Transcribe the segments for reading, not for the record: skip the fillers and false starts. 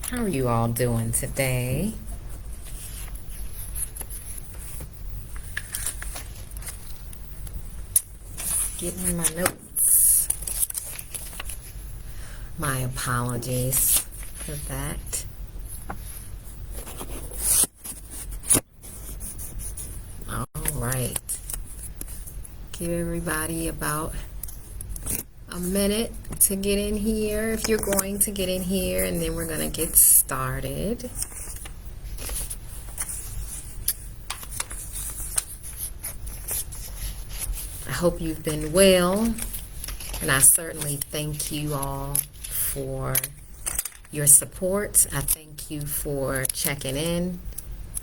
How are you all doing today? Getting my notes. My apologies for that. All right. Give everybody about a minute to get in here if you're going to get in here, and then we're going to get started. I hope you've been well, and I certainly thank you all for your support. I thank you for checking in.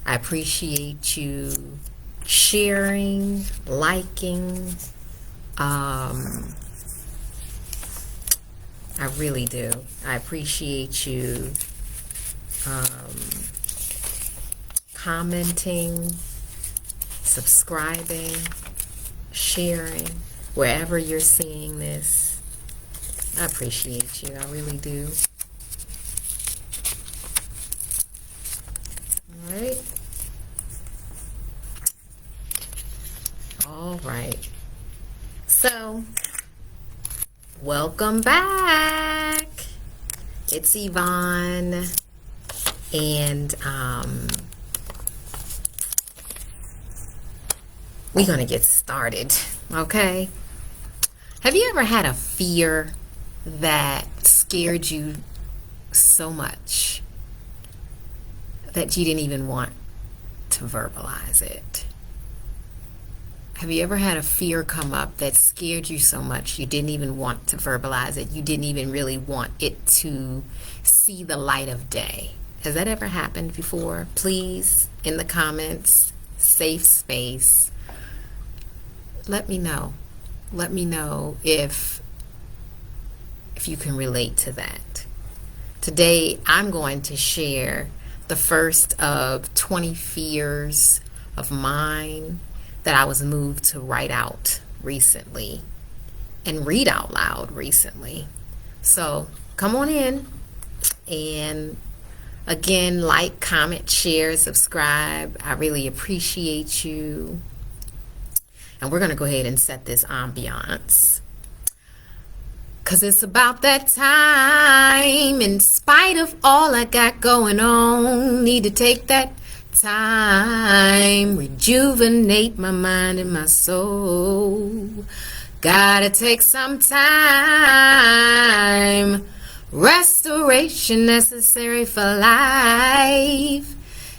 I appreciate you sharing, liking. I really do. I appreciate you commenting, subscribing, sharing, wherever you're seeing this. I appreciate you. I really do. All right. All right. So, welcome back. It's Evon, and we're going to get started, okay? Have you ever had a fear that scared you so much that you didn't even want to verbalize it? Have you ever had a fear come up that scared you so much you didn't even want to verbalize it? You didn't even really want it to see the light of day. Has that ever happened before? Please, in the comments, safe space, let me know. Let me know if you can relate to that. Today, I'm going to share the first of 20 fears of mine that I was moved to write out recently and read out loud recently. So come on in, and again, like, comment, share, subscribe. I really appreciate you. And we're going to go ahead and set this ambiance, because it's about that time. In spite of all I got going on, need to take that time, rejuvenate my mind and my soul. Gotta take some time, restoration necessary for life.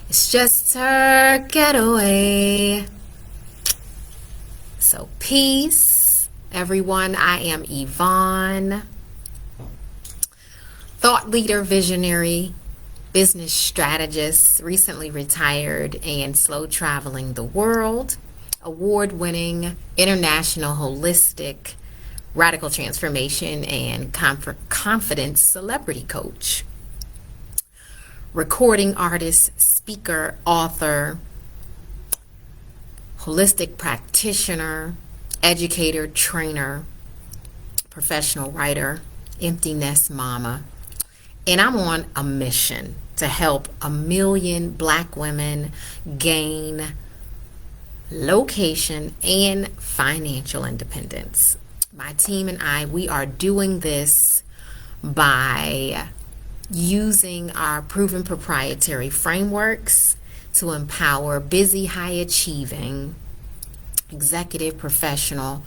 It's just her getaway. So peace, everyone. I am Evon, thought leader, visionary, business strategist, recently retired and slow traveling the world, award-winning international holistic radical transformation and confidence celebrity coach, recording artist, speaker, author, holistic practitioner, educator, trainer, professional writer, empty nest mama. And I'm on a mission to help 1 million Black women gain location and financial independence. My team and I, we are doing this by using our proven proprietary frameworks to empower busy, high-achieving, executive, professional,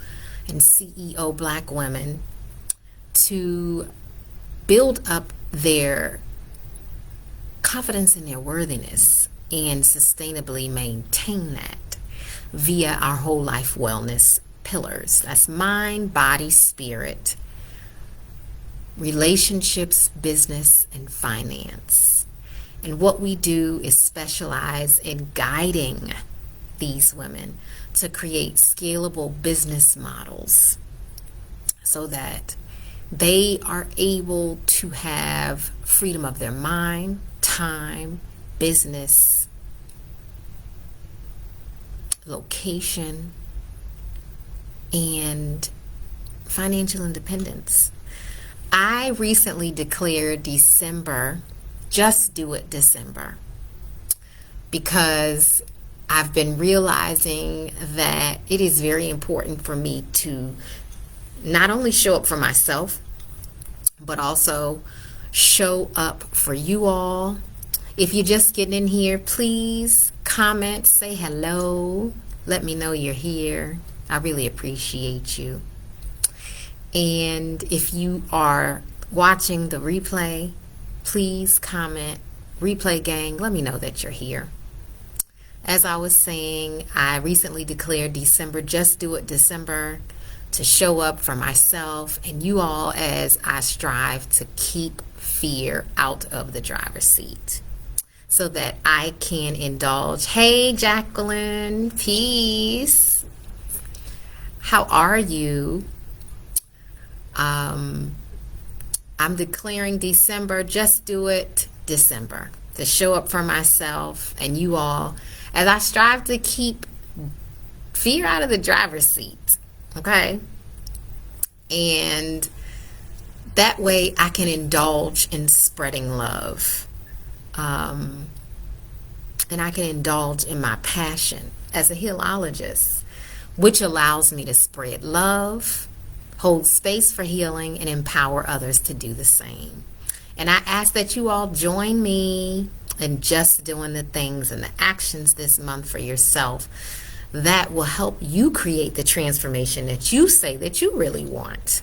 and CEO Black women to build up their confidence in their worthiness and sustainably maintain that via our whole life wellness pillars. That's mind, body, spirit, relationships, business, and finance. And what we do is specialize in guiding these women to create scalable business models so that they are able to have freedom of their mind, time, business, location, and financial independence. I recently declared December Just Do It December, because I've been realizing that it is very important for me to not only show up for myself, but also show up for you all. If you're just getting in here, please comment, say hello, let me know you're here. I really appreciate you. And if you are watching the replay, please comment, replay gang, let me know that you're here. As I was saying, I recently declared December, Just Do It December, to show up for myself and you all as I strive to keep fear out of the driver's seat so that I can indulge. Hey, Jacqueline, peace. How are you? I'm declaring December, Just Do It December, to show up for myself and you all as I strive to keep fear out of the driver's seat, okay? And that way I can indulge in spreading love. And I can indulge in my passion as a healologist, which allows me to spread love, hold space for healing, and empower others to do the same. And I ask that you all join me in just doing the things and the actions this month for yourself that will help you create the transformation that you say that you really want.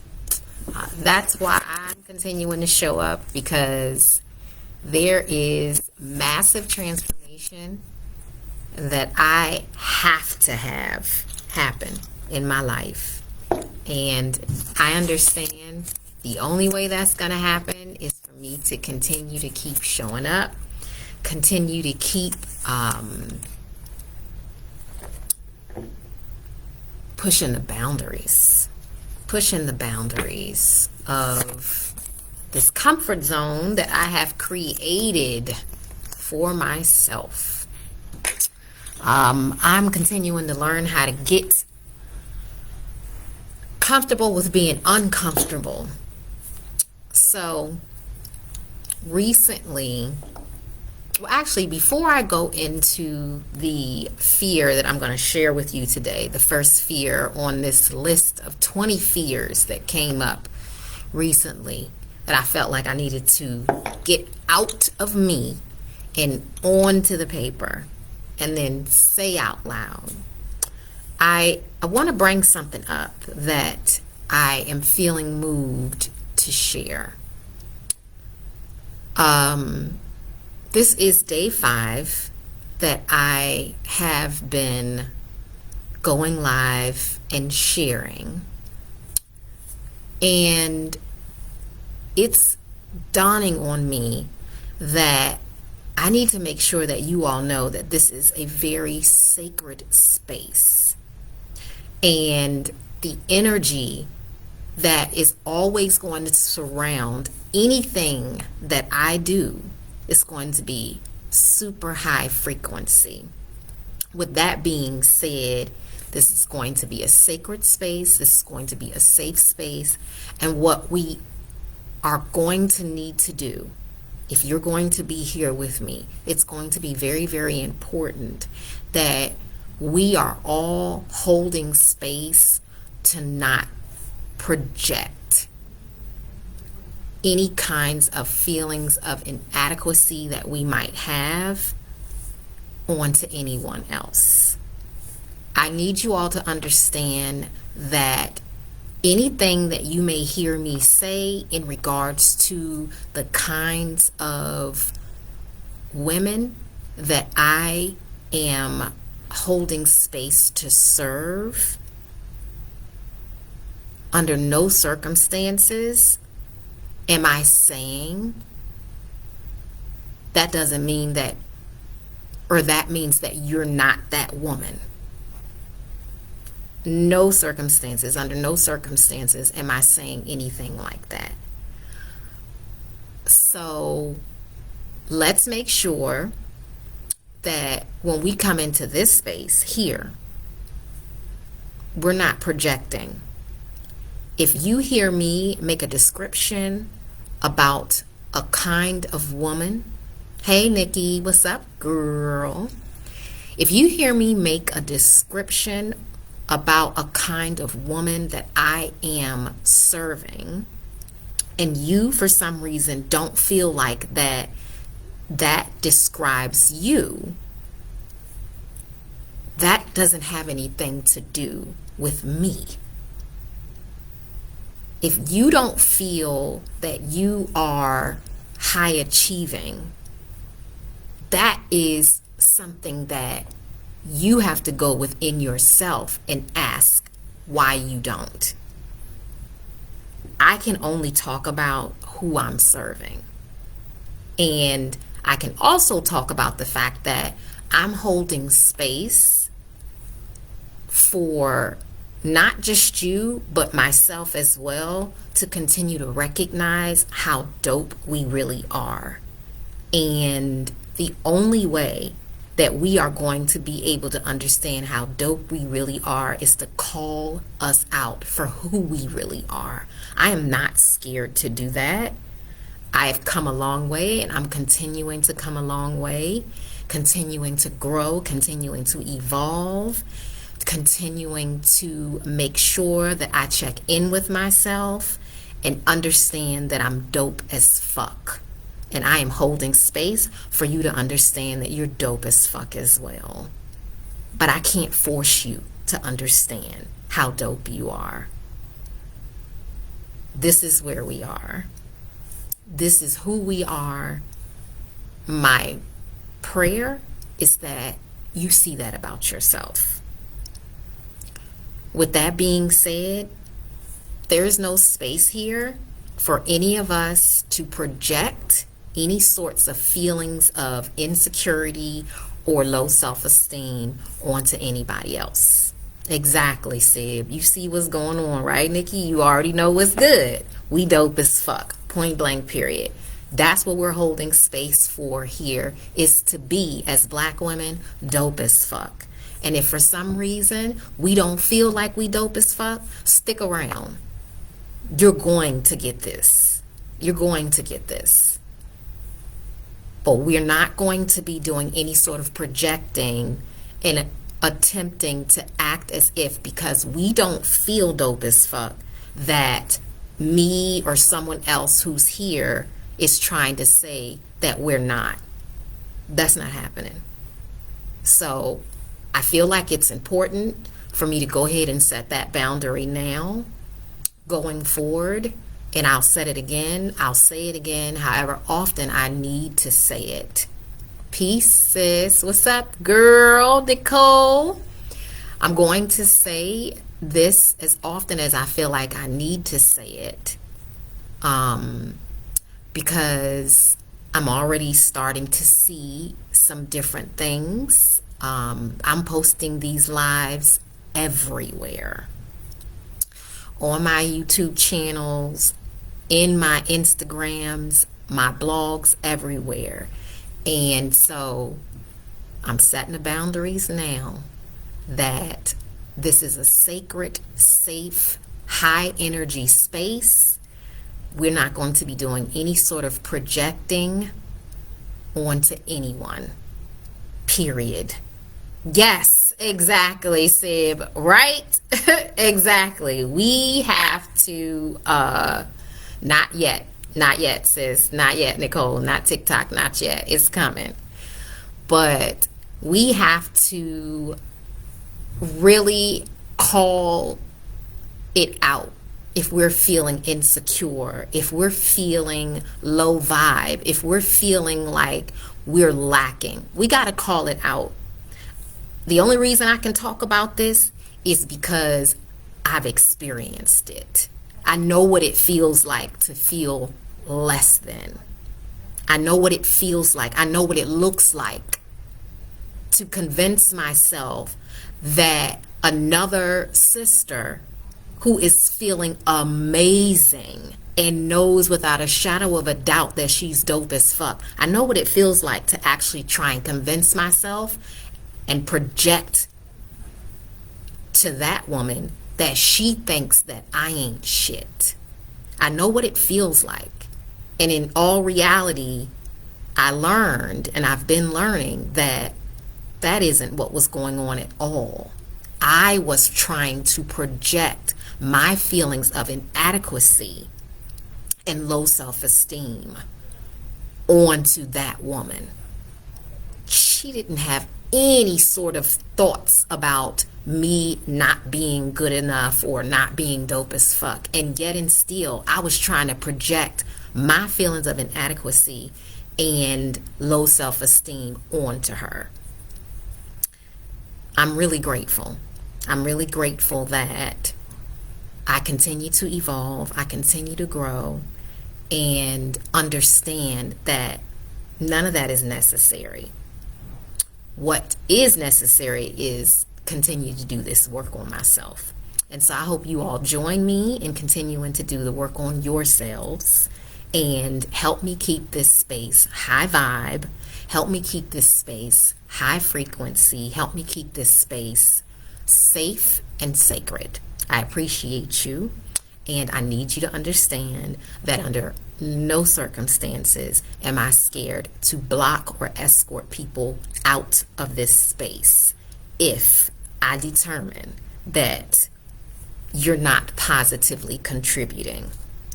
That's why I'm continuing to show up, because there is massive transformation that I have to have happen in my life. And I understand the only way that's going to happen is for me to continue to keep showing up, continue to keep pushing the boundaries of this comfort zone that I have created for myself. I'm continuing to learn how to get comfortable with being uncomfortable. So recently, well, actually, before I go into the fear that I'm going to share with you today, the first fear on this list of 20 fears that came up recently that I felt like I needed to get out of me and onto the paper and then say out loud, I want to bring something up that I am feeling moved to share. This is day 5 that I have been going live and sharing. And it's dawning on me that I need to make sure that you all know that this is a very sacred space. And the energy that is always going to surround anything that I do is going to be super high frequency. With that being said, this is going to be a sacred space. This is going to be a safe space. And what we are going to need to do, if you're going to be here with me, it's going to be very, very important that we are all holding space to not project any kinds of feelings of inadequacy that we might have onto anyone else. I need you all to understand that anything that you may hear me say in regards to the kinds of women that I am holding space to serve, under no circumstances am I saying that doesn't mean that, or that means that you're not that woman. No circumstances, under no circumstances am I saying anything like that. So let's make sure that when we come into this space here, we're not projecting. If you hear me make a description about a kind of woman Hey Nikki, what's up, girl? If you hear me make a description about a kind of woman that I am serving, and you for some reason don't feel like that describes you, that doesn't have anything to do with me. If you don't feel that you are high achieving, that is something that you have to go within yourself and ask why you don't. I can only talk about who I'm serving. And I can also talk about the fact that I'm holding space for not just you, but myself as well, to continue to recognize how dope we really are. And the only way that we are going to be able to understand how dope we really are is to call us out for who we really are. I am not scared to do that. I have come a long way, and I'm continuing to come a long way, continuing to grow, continuing to evolve, continuing to make sure that I check in with myself and understand that I'm dope as fuck. And I am holding space for you to understand that you're dope as fuck as well. But I can't force you to understand how dope you are. This is where we are. This is who we are. My prayer is that you see that about yourself. With that being said, there is no space here for any of us to project any sorts of feelings of insecurity or low self-esteem onto anybody else. Exactly, Sib. You see what's going on, right, Nikki? You already know what's good. We dope as fuck. Point blank, period. That's what we're holding space for here, is to be, as black women, dope as fuck. And if for some reason we don't feel like we dope as fuck, stick around. You're going to get this. You're going to get this. But we're not going to be doing any sort of projecting and attempting to act as if, because we don't feel dope as fuck, that me or someone else who's here is trying to say that we're not. That's not happening. So I feel like it's important for me to go ahead and set that boundary now, going forward. And I'll set it again. I'll say it again, however often I need to say it. Peace, sis. What's up, girl? Nicole. I'm going to say this as often as I feel like I need to say it, because I'm already starting to see some different things. I'm posting these lives everywhere. On my YouTube channels, in my Instagrams, my blogs, everywhere. And so I'm setting the boundaries now that this is a sacred, safe, high energy space. We're not going to be doing any sort of projecting onto anyone. Period. Yes, exactly, Sib. Right? Exactly. We have to, not yet, sis. Not yet, Nicole. Not TikTok. Not yet. It's coming. But we have to really call it out if we're feeling insecure, if we're feeling low vibe, if we're feeling like we're lacking. We got to call it out. The only reason I can talk about this is because I've experienced it. I know what it feels like to feel less than. I know what it feels like. I know what it looks like to convince myself that another sister who is feeling amazing and knows without a shadow of a doubt that she's dope as fuck. I know what it feels like to actually try and convince myself and project to that woman that she thinks that I ain't shit. I know what it feels like. And in all reality, I learned, and I've been learning, that that isn't what was going on at all. I was trying to project my feelings of inadequacy and low self-esteem onto that woman. She didn't have any sort of thoughts about me not being good enough or not being dope as fuck. And yet and still, I was trying to project my feelings of inadequacy and low self-esteem onto her. I'm really grateful. I'm really grateful that I continue to evolve, I continue to grow, and understand that none of that is necessary. What is necessary is continue to do this work on myself. And so I hope you all join me in continuing to do the work on yourselves and help me keep this space high vibe, help me keep this space high frequency, help me keep this space safe and sacred. I appreciate you, and I need you to understand that under no circumstances am I scared to block or escort people out of this space if I determine that you're not positively contributing.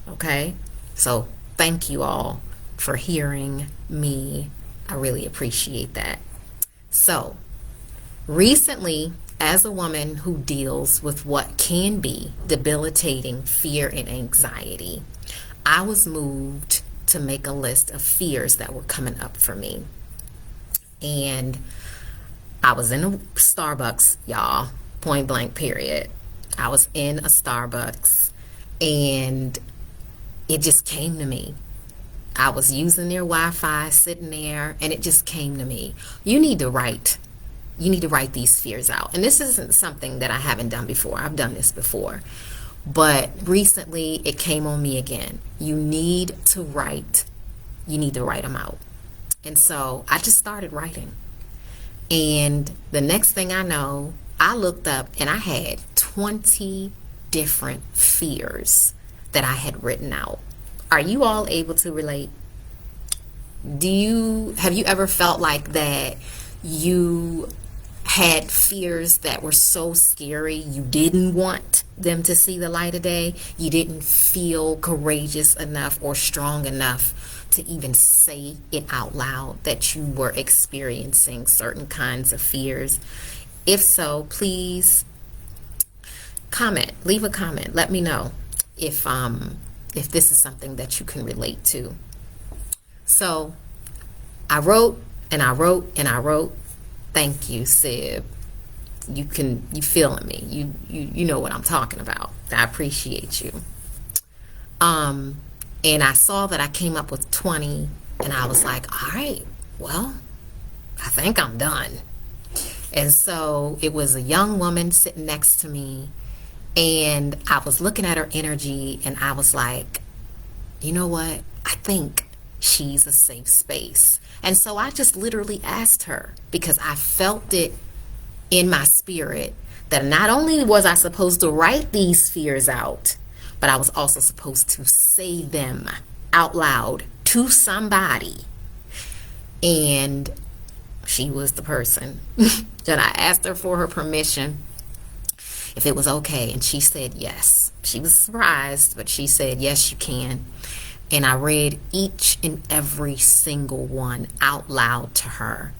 Okay? So thank you all for hearing me. I really appreciate that. So recently, as a woman who deals with what can be debilitating fear and anxiety, I was moved to make a list of fears that were coming up for me. And I was in a Starbucks, y'all, point blank period. I was in a Starbucks and it just came to me. I was using their Wi-Fi, sitting there, and it just came to me. You need to write these fears out. And this isn't something that I haven't done before. I've done this before. But recently it came on me again. You need to write them out. And so I just started writing. And the next thing I know, I looked up and I had 20 different fears that I had written out. Are you all able to relate? Have you ever felt like that you had fears that were so scary you didn't want them to see the light of day? You didn't feel courageous enough or strong enough to even say it out loud that you were experiencing certain kinds of fears? If so, please leave a comment. Let me know if this is something that you can relate to. So I wrote and I wrote and I wrote. Thank you, Sib. You feeling me. You know what I'm talking about. I appreciate you. And I saw that I came up with 20, and I was like, all right, well, I think I'm done. And so it was a young woman sitting next to me, and I was looking at her energy, and I was like, you know what? I think she's a safe space. And so I just literally asked her, because I felt it in my spirit that not only was I supposed to write these fears out, but I was also supposed to say them out loud to somebody. And she was the person. And I asked her for her permission if it was okay, and she said yes. She was surprised, but she said, yes, you can. And I read each and every single one out loud to her.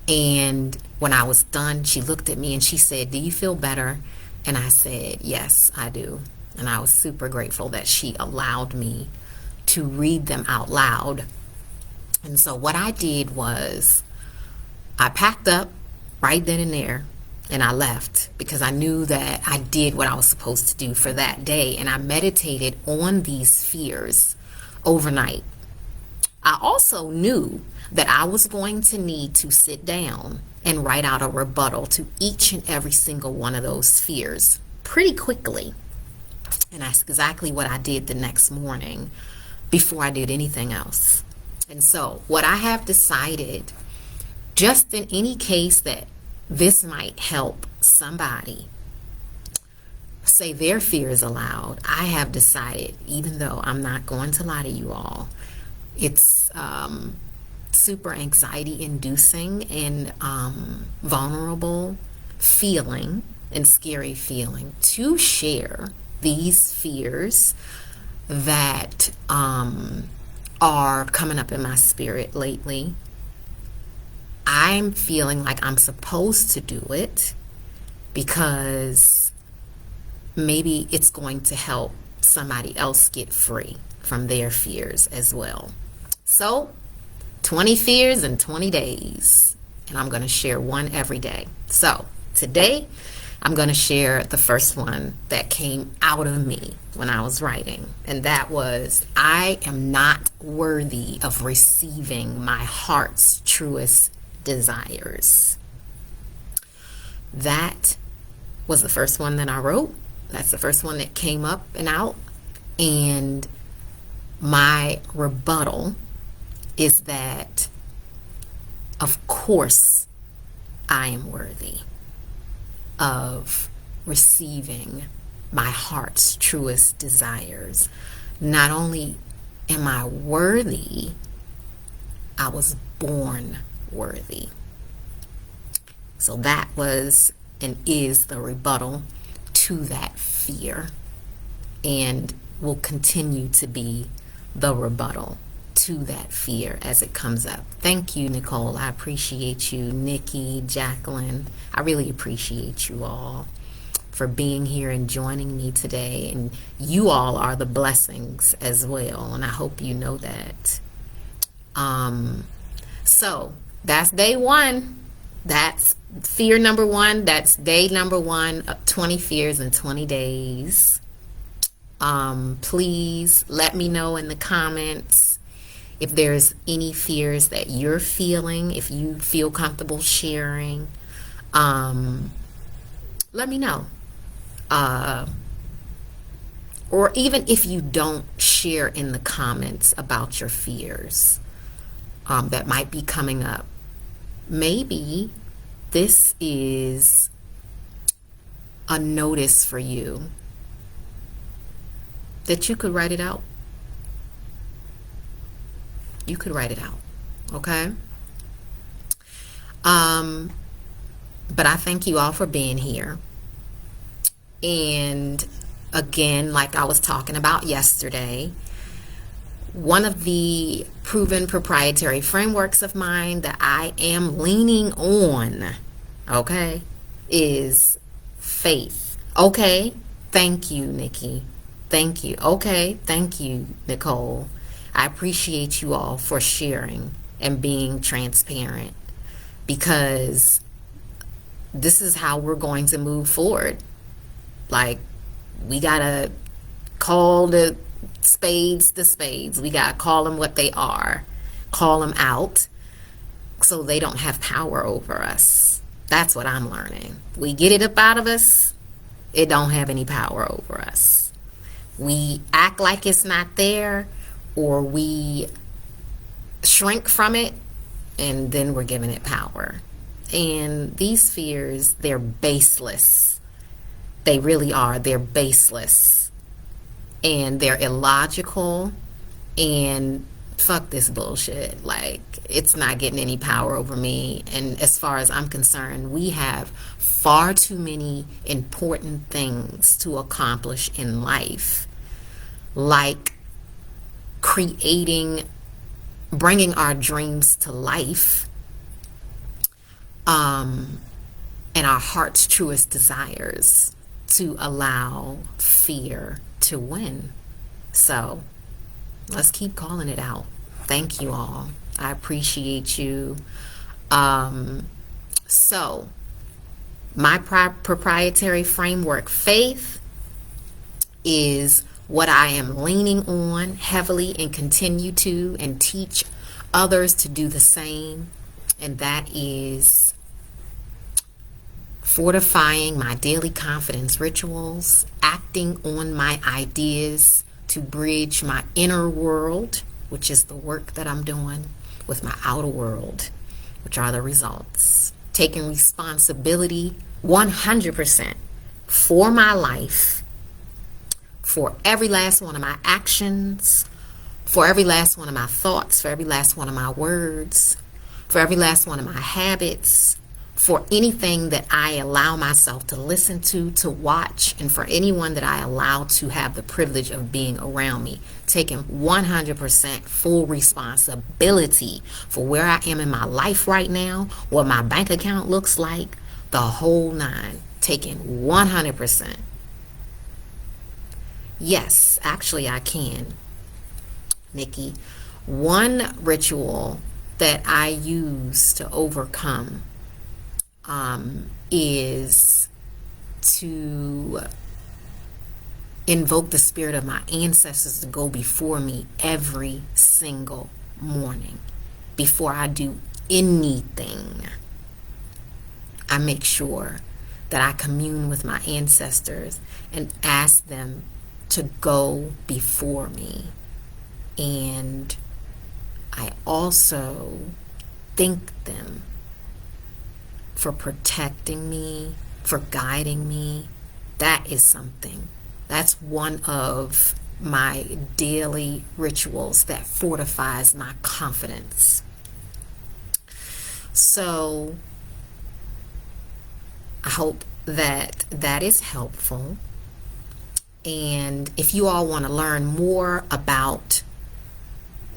And when I was done, she looked at me and she said, do you feel better? And I said, yes, I do. And I was super grateful that she allowed me to read them out loud. And so what I did was I packed up right then and there, and I left, because I knew that I did what I was supposed to do for that day. And I meditated on these fears overnight. I also knew that I was going to need to sit down and write out a rebuttal to each and every single one of those fears pretty quickly. And that's exactly what I did the next morning before I did anything else. And so what I have decided, just in any case that this might help somebody say their fears aloud, I have decided, even though I'm not going to lie to you all, it's super anxiety inducing and vulnerable feeling and scary feeling to share these fears that are coming up in my spirit lately. I'm feeling like I'm supposed to do it because maybe it's going to help somebody else get free from their fears as well. So 20 fears in 20 days, and I'm going to share one every day. So today I'm going to share the first one that came out of me when I was writing, and that was, I am not worthy of receiving my heart's truest desires. That was the first one that I wrote. That's the first one that came up and out. And my rebuttal is that, of course, I am worthy of receiving my heart's truest desires. Not only am I worthy, I was born worthy. So that was and is the rebuttal to that fear, and will continue to be the rebuttal to that fear as it comes up. Thank you, Nicole. I appreciate you. Nikki, Jacqueline, I really appreciate you all for being here and joining me today. And you all are the blessings as well, and I hope you know that. So that's day one. That's fear number one. That's day number one, 20 fears in 20 days. Please let me know in the comments if there's any fears that you're feeling, if you feel comfortable sharing. Let me know. Or even if you don't share in the comments about your fears that might be coming up, maybe this is a notice for you that you could write it out. You could write it out, okay? But I thank you all for being here. And again, like I was talking about yesterday, one of the proven proprietary frameworks of mine that I am leaning on, okay, is faith. Okay, thank you, Nikki. Thank you. Okay, thank you, Nicole. I appreciate you all for sharing and being transparent, because this is how we're going to move forward. Like, we gotta call the spades the spades. We gotta call them what they are. Call them out so they don't have power over us. That's what I'm learning. We get it up out of us, it don't have any power over us. We act like it's not there, or we shrink from it, and then we're giving it power. And these fears, they're baseless. They really are. They're baseless. And they're illogical. And fuck this bullshit. Like, it's not getting any power over me. And as far as I'm concerned, we have far too many important things to accomplish in life. Like bringing our dreams to life, and our heart's truest desires, to allow fear to win. So let's keep calling it out. Thank you all. I appreciate you. So my proprietary framework, faith, is what I am leaning on heavily and continue to, and teach others to do the same. And that is fortifying my daily confidence rituals, acting on my ideas to bridge my inner world, which is the work that I'm doing, with my outer world, which are the results. Taking responsibility 100% for my life, for every last one of my actions, for every last one of my thoughts, for every last one of my words, for every last one of my habits, for anything that I allow myself to listen to watch, and for anyone that I allow to have the privilege of being around me, taking 100% full responsibility for where I am in my life right now, what my bank account looks like, the whole nine, taking 100%. Yes, actually I can, Nikki. One ritual that I use to overcome is to invoke the spirit of my ancestors to go before me every single morning. Before I do anything, I make sure that I commune with my ancestors and ask them to go before me. And I also thank them for protecting me, for guiding me. That is something. That's one of my daily rituals that fortifies my confidence. So I hope that that is helpful. And if you all want to learn more about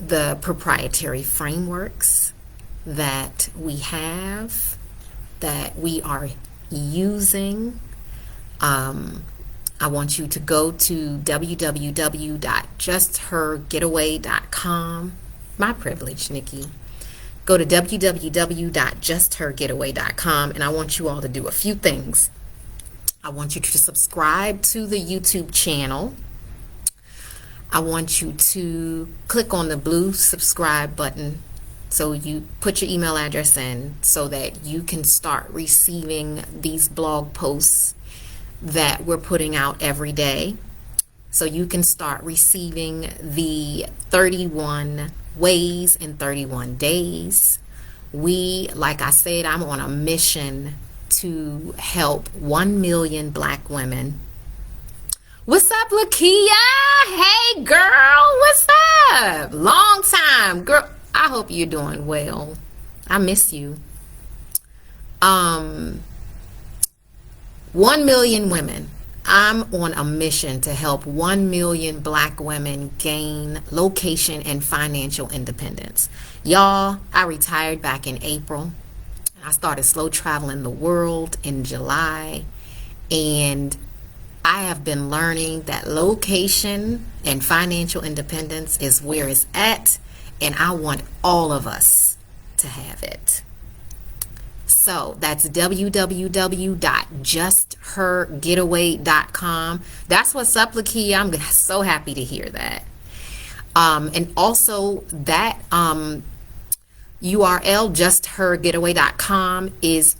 the proprietary frameworks that we have, that we are using, I want you to go to www.justhergetaway.com. My privilege, Nikki. Go to www.justhergetaway.com, and I want you all to do a few things. I want you to subscribe to the YouTube channel. I want you to click on the blue subscribe button, so you put your email address in so that you can start receiving these blog posts that we're putting out every day. So you can start receiving the 31 ways in 31 days. Like I said, I'm on a mission to help 1 million black women. What's up, Lakia? Hey, girl, what's up? Long time, girl. I hope you're doing well. I miss you. 1 million women. I'm on a mission to help 1 million black women gain location and financial independence. Y'all, I retired back in April. I started slow traveling the world in July, and I have been learning that location and financial independence is where it's at, and I want all of us to have it. So that's www.justhergetaway.com. That's what's up, Lakia. I'm so happy to hear that. And also that URL, justhergetaway.com, is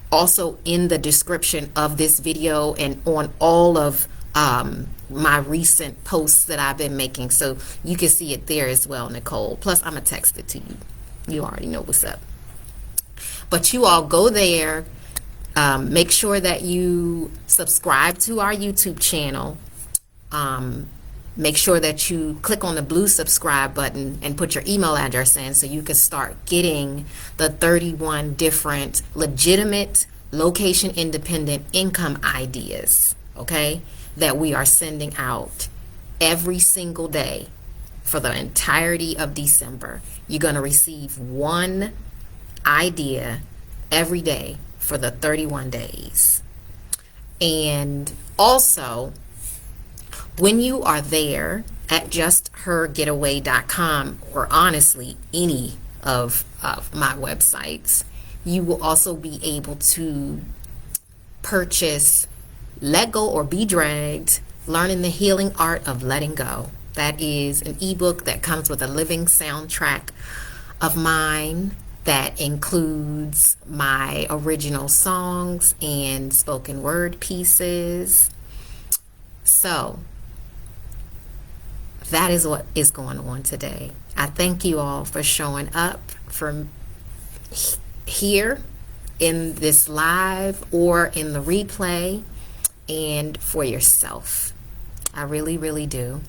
also in the description of this video and on all of my recent posts that I've been making. So you can see it there as well, Nicole. Plus, I'm going to text it to you. You already know what's up. But you all go there. Make sure that you subscribe to our YouTube channel. Make sure that you click on the blue subscribe button and put your email address in so you can start getting the 31 different legitimate location independent income ideas, okay, that we are sending out every single day for the entirety of December. You're going to receive one idea every day for the 31 days. And also, when you are there at justhergetaway.com, or honestly any of my websites, you will also be able to purchase Let Go or Be Dragged, Learning the Healing Art of Letting Go. That is an ebook that comes with a living soundtrack of mine that includes my original songs and spoken word pieces. So that is what is going on today. I thank you all for showing up from here in this live or in the replay, and for yourself. I really, really do.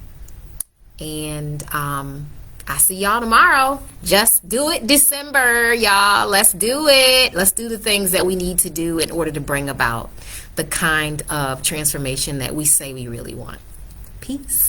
And I see y'all tomorrow. Just do it, December, y'all. Let's do it. Let's do the things that we need to do in order to bring about the kind of transformation that we say we really want. Peace.